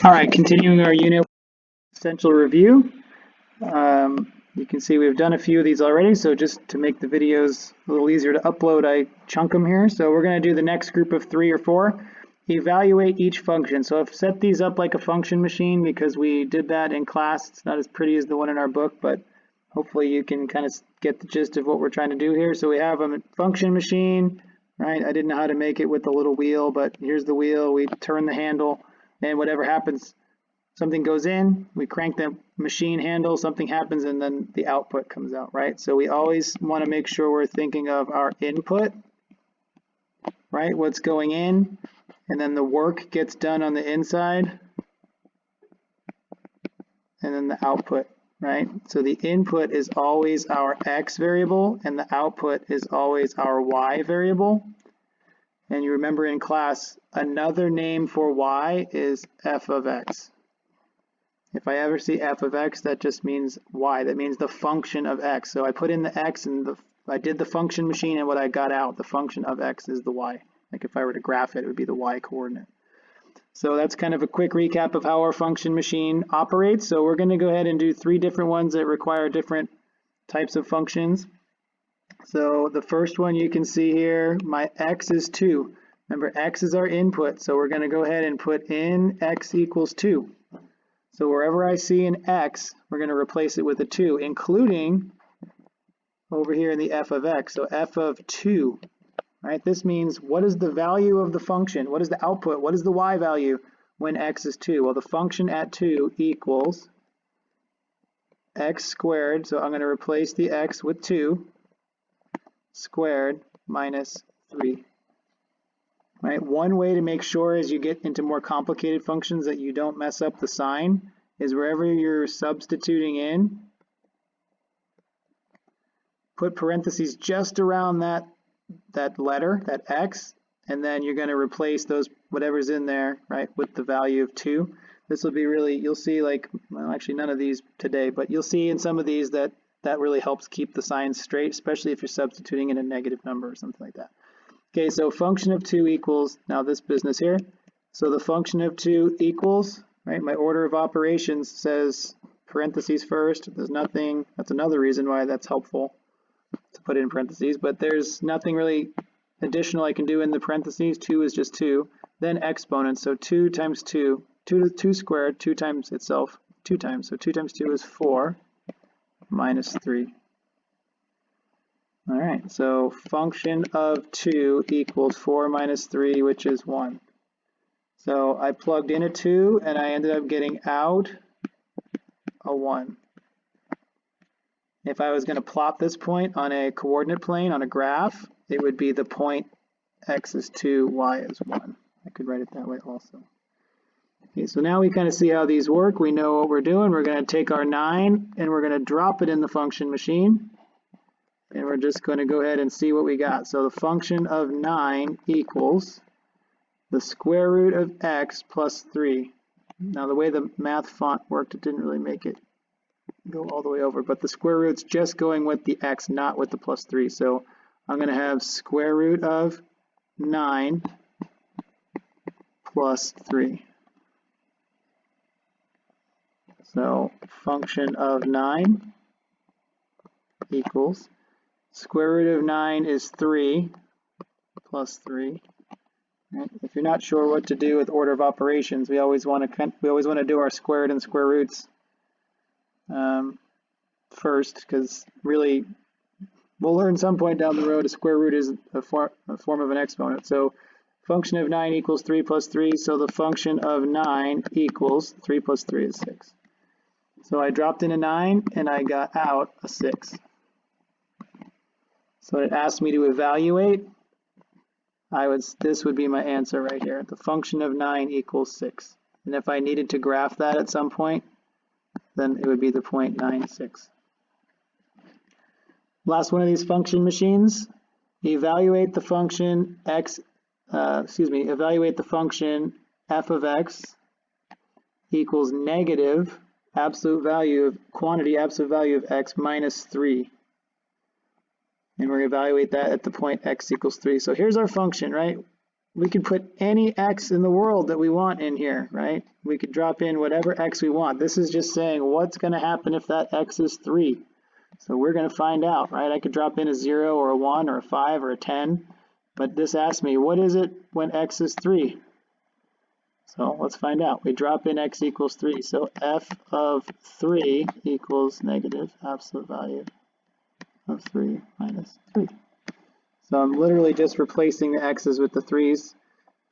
All right, continuing our unit essential review. You can see we've done a few of these already, so just to make the videos a little easier to upload, I chunk them here. So we're going to do the next group of 3 or 4. Evaluate each function. So I've set these up like a function machine because we did that in class. It's not as pretty as the one in our book, but hopefully you can kind of get the gist of what we're trying to do here. So we have a function machine, right? I didn't know how to make it with the little wheel, but here's the wheel. We turn the handle, and whatever happens, something goes in, we crank the machine handle, something happens, and then the output comes out, right? So we always want to make sure we're thinking of our input, right? What's going in, and then the work gets done on the inside, and then the output, right? So the input is always our x variable, and the output is always our y variable. And you remember in class, another name for y is f of x. If I ever see f of x, that just means y. That means the function of x. So I put in the x and I did the function machine, and what I got out, the function of x is the y. Like if I were to graph it, it would be the y coordinate. So that's kind of a quick recap of how our function machine operates. So we're going to go ahead and do 3 different ones that require different types of functions. So the first one you can see here, my x is 2. Remember, x is our input, so we're going to go ahead and put in x equals 2. So wherever I see an x, we're going to replace it with a 2, including over here in the f of x. So f of 2, right? This means what is the value of the function? What is the output? What is the y value when x is 2? Well, the function at 2 equals x squared. So I'm going to replace the x with 2 squared minus 3. Right? One way to make sure as you get into more complicated functions that you don't mess up the sign is wherever you're substituting in, put parentheses just around that letter, that x, and then you're going to replace those whatever's in there, right, with the value of 2. This will be really, you'll see like, well, actually none of these today, but you'll see in some of these that really helps keep the signs straight, especially if you're substituting in a negative number or something like that. Okay, so function of 2 equals, now this business here, so the function of 2 equals, right, my order of operations says parentheses first, there's nothing, that's another reason why that's helpful to put it in parentheses, but there's nothing really additional I can do in the parentheses. 2 is just 2, then exponents, so 2 times 2, 2 squared, 2 times itself, 2 times, so 2 times 2 is 4 minus 3. All right, so function of 2 equals 4 minus 3, which is 1. So I plugged in a 2, and I ended up getting out a 1. If I was going to plot this point on a coordinate plane, on a graph, it would be the point x is 2, y is 1. I could write it that way also. Okay, so now we kind of see how these work. We know what we're doing. We're going to take our 9, and we're going to drop it in the function machine. And we're just going to go ahead and see what we got. So the function of 9 equals the square root of x plus 3. Now the way the math font worked, it didn't really make it go all the way over, but the square root's just going with the x, not with the plus 3. So I'm going to have square root of 9 plus 3. So function of 9 equals square root of 9 is 3 plus 3. Right? If you're not sure what to do with order of operations, we always want to do our squared and square roots first, because really we'll learn some point down the road a square root is a form of an exponent. So function of 9 equals 3 plus 3, so the function of 9 equals 3 plus 3 is 6. So I dropped in a 9 and I got out a 6. So it asked me to evaluate. This would be my answer right here. The function of 9 equals 6. And if I needed to graph that at some point, then it would be the point 96. Last one of these function machines. Evaluate the function evaluate the function f of x equals negative absolute value of absolute value of x minus 3. And we're going to evaluate that at the point x equals 3. So here's our function, right? we could put any x in the world that we want in here, right? We could drop in whatever x we want. This is just saying what's going to happen if that x is 3. So we're going to find out, right? I could drop in a 0 or a 1 or a 5 or a 10, but this asks me, what is it when x is 3? So let's find out. We drop in x equals 3. So f of 3 equals negative absolute value of 3 minus 3. So I'm literally just replacing the x's with the 3's,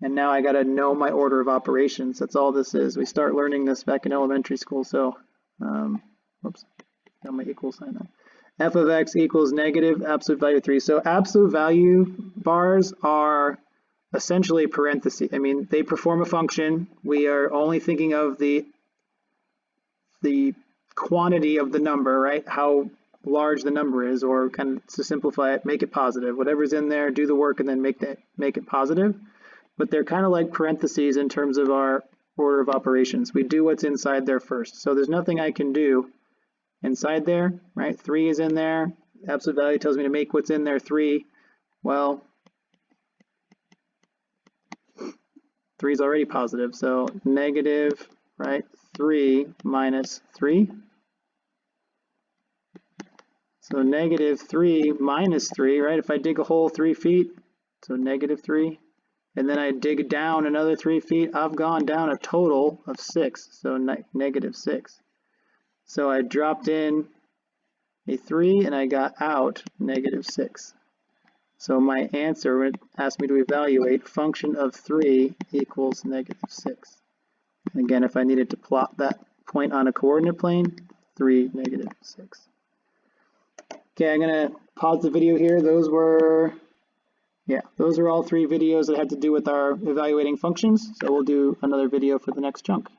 and now I got to know my order of operations. That's all this is. We start learning this back in elementary school. So, whoops, got my equal sign on. F of x equals negative absolute value 3. So absolute value bars are essentially parentheses. I mean, they perform a function. We are only thinking of the quantity of the number, right? How large the number is, or kind of to simplify it, make it positive. Whatever's in there, do the work and then make it positive. But they're kind of like parentheses in terms of our order of operations. We do what's inside there first. So there's nothing I can do inside there, right? 3 is in there. Absolute value tells me to make what's in there 3. Well, 3 is already positive, so negative, right? 3 minus 3. So negative 3 minus 3, right? If I dig a hole 3 feet, so negative 3, and then I dig down another 3 feet, I've gone down a total of 6, so negative 6. So I dropped in a 3 and I got out negative 6. So my answer would ask me to evaluate function of 3 equals negative 6. And again, if I needed to plot that point on a coordinate plane, 3, negative 6. Okay, I'm going to pause the video here. Those are all 3 videos that had to do with our evaluating functions. So we'll do another video for the next chunk.